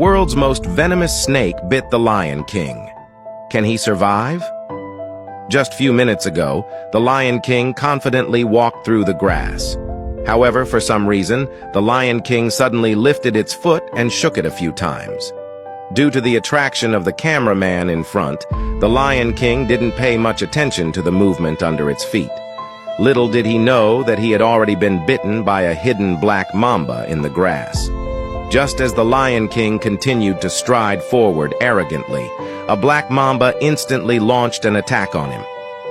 world's most venomous snake bit the Lion King. Can he survive? Just few minutes ago, the Lion King confidently walked through the grass. However, for some reason, the Lion King suddenly lifted its foot and shook it a few times. Due to the attraction of the cameraman in front, the Lion King didn't pay much attention to the movement under its feet. Little did he know that he had already been bitten by a hidden black mamba in the grass. Just as the Lion King continued to stride forward arrogantly, a black mamba instantly launched an attack on him.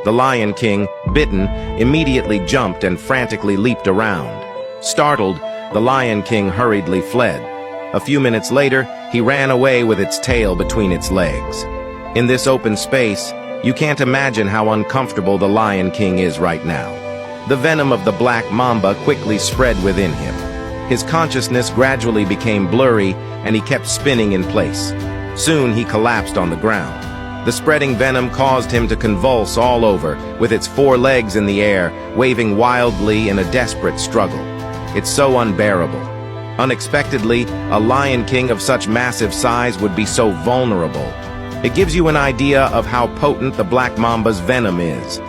The Lion King, bitten, immediately jumped and frantically leaped around. Startled, the Lion King hurriedly fled. A few minutes later, he ran away with its tail between its legs. In this open space, you can't imagine how uncomfortable the Lion King is right now. The venom of the black mamba quickly spread within him. His consciousness gradually became blurry, and he kept spinning in place. Soon he collapsed on the ground. The spreading venom caused him to convulse all over, with its 4 legs in the air, waving wildly in a desperate struggle. It's so unbearable. Unexpectedly, a Lion King of such massive size would be so vulnerable. It gives you an idea of how potent the black mamba's venom is.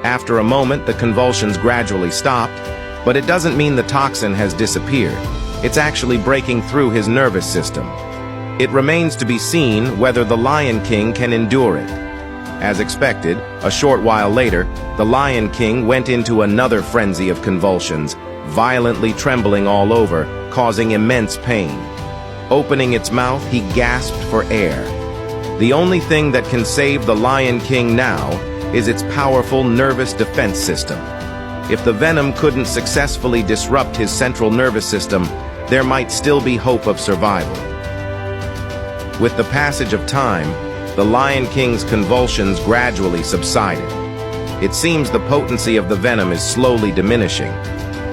After a moment, the convulsions gradually stopped, but it doesn't mean the toxin has disappeared. It's actually breaking through his nervous system. It remains to be seen whether the Lion King can endure it. As expected, a short while later, the Lion King went into another frenzy of convulsions, violently trembling all over, causing immense pain. Opening its mouth, he gasped for air. The only thing that can save the Lion King now is its powerful nervous defense system. If the venom couldn't successfully disrupt his central nervous system, there might still be hope of survival. With the passage of time, the Lion King's convulsions gradually subsided. It seems the potency of the venom is slowly diminishing.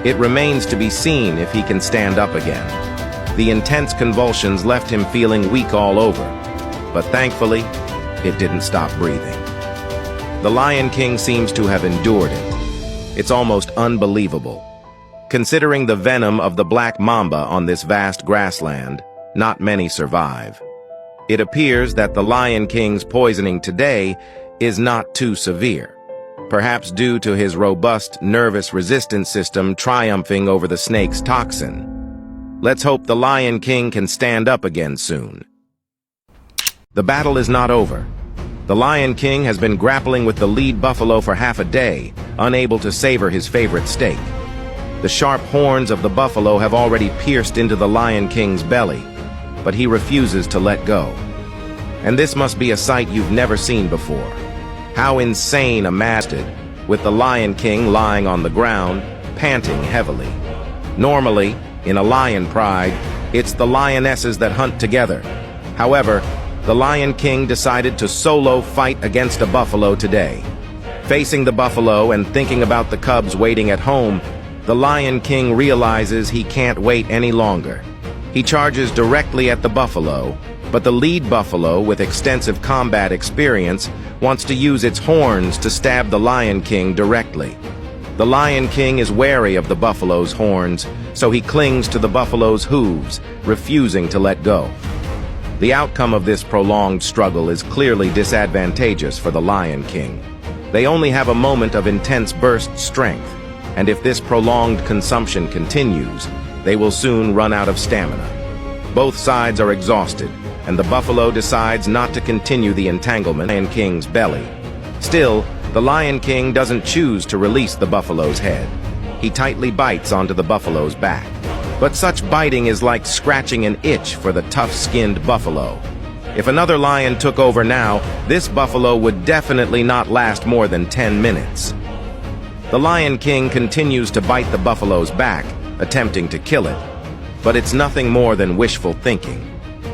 It remains to be seen if he can stand up again. The intense convulsions left him feeling weak all over, but thankfully, it didn't stop breathing. The Lion King seems to have endured it. It's almost unbelievable. Considering the venom of the black mamba on this vast grassland, not many survive. It appears that the Lion King's poisoning today is not too severe, perhaps due to his robust nervous resistance system triumphing over the snake's toxin. Let's hope the Lion King can stand up again soon. The battle is not over. The Lion King has been grappling with the lead buffalo for half a day, unable to savor his favorite steak. The sharp horns of the buffalo have already pierced into the Lion King's belly, but he refuses to let go. And this must be a sight you've never seen before. How insane a mastiff, with the Lion King lying on the ground, panting heavily. Normally, in a lion pride, it's the lionesses that hunt together. However, the Lion King decided to solo fight against a buffalo today. Facing the buffalo and thinking about the cubs waiting at home, the Lion King realizes he can't wait any longer. He charges directly at the buffalo, but the lead buffalo, with extensive combat experience, wants to use its horns to stab the Lion King directly. The Lion King is wary of the buffalo's horns, so he clings to the buffalo's hooves, refusing to let go. The outcome of this prolonged struggle is clearly disadvantageous for the Lion King. They only have a moment of intense burst strength, and if this prolonged consumption continues, they will soon run out of stamina. Both sides are exhausted, and the buffalo decides not to continue the entanglement in Lion King's belly. Still, the Lion King doesn't choose to release the buffalo's head. He tightly bites onto the buffalo's back. But such biting is like scratching an itch for the tough-skinned buffalo. If another lion took over now, this buffalo would definitely not last more than 10 minutes. The Lion King continues to bite the buffalo's back, attempting to kill it. But it's nothing more than wishful thinking.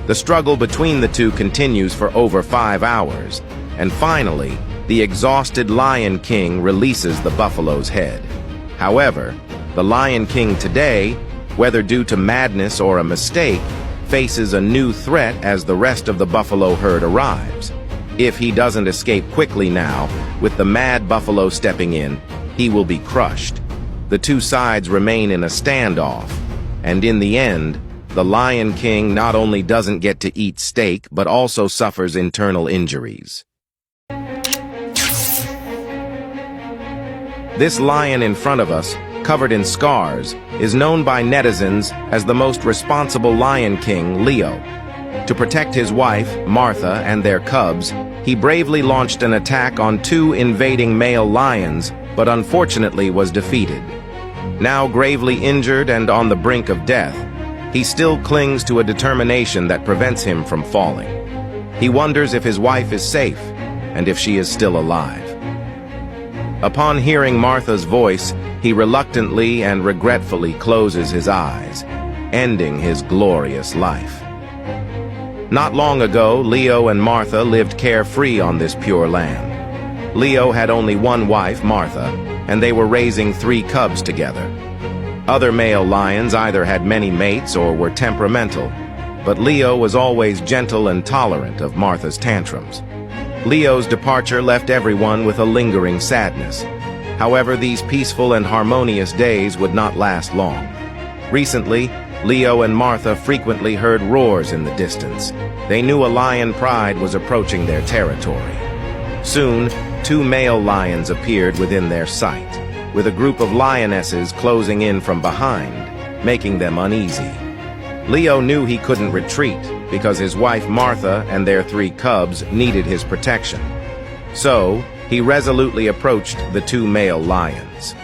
The struggle between the two continues for over 5 hours, and finally, the exhausted Lion King releases the buffalo's head. However, the Lion King today, whether due to madness or a mistake, faces a new threat as the rest of the buffalo herd arrives. If he doesn't escape quickly now, with the mad buffalo stepping in, he will be crushed. The two sides remain in a standoff, and in the end, the Lion King not only doesn't get to eat steak, but also suffers internal injuries. This lion in front of us, covered in scars, is known by netizens as the most responsible Lion King, Leo. To protect his wife, Martha, and their cubs, he bravely launched an attack on 2 invading male lions, but unfortunately was defeated. Now gravely injured and on the brink of death, he still clings to a determination that prevents him from falling. He wonders if his wife is safe and if she is still alive. Upon hearing Martha's voice, he reluctantly and regretfully closes his eyes, ending his glorious life. Not long ago, Leo and Martha lived carefree on this pure land. Leo had only one wife, Martha, and they were raising 3 cubs together. Other male lions either had many mates or were temperamental, but Leo was always gentle and tolerant of Martha's tantrums. Leo's departure left everyone with a lingering sadness. However, these peaceful and harmonious days would not last long. Recently, Leo and Martha frequently heard roars in the distance. They knew a lion pride was approaching their territory. Soon, 2 male lions appeared within their sight, with a group of lionesses closing in from behind, making them uneasy. Leo knew he couldn't retreat because his wife Martha and their 3 cubs needed his protection. So, he resolutely approached the 2 male lions.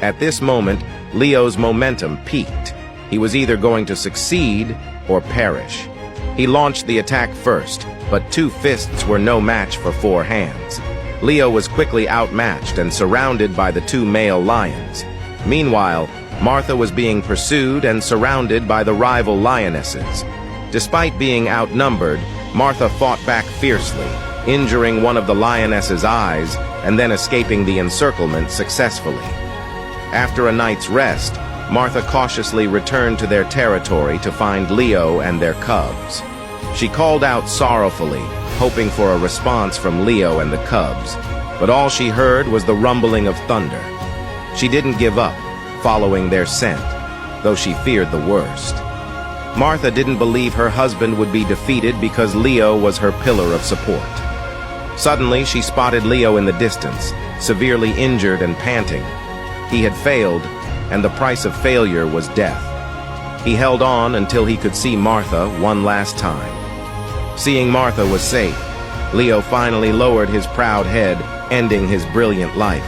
At this moment, Leo's momentum peaked. He was either going to succeed or perish. He launched the attack first, but 2 fists were no match for 4 hands. Leo was quickly outmatched and surrounded by the 2 male lions. Meanwhile, Martha was being pursued and surrounded by the rival lionesses. Despite being outnumbered, Martha fought back fiercely, injuring one of the lioness's eyes and then escaping the encirclement successfully. After a night's rest, Martha cautiously returned to their territory to find Leo and their cubs. She called out sorrowfully, hoping for a response from Leo and the cubs, but all she heard was the rumbling of thunder. She didn't give up, following their scent, though she feared the worst. Martha didn't believe her husband would be defeated because Leo was her pillar of support. Suddenly, she spotted Leo in the distance, severely injured and panting. He had failed, and the price of failure was death. He held on until he could see Martha one last time. Seeing Martha was safe, Leo finally lowered his proud head, ending his brilliant life.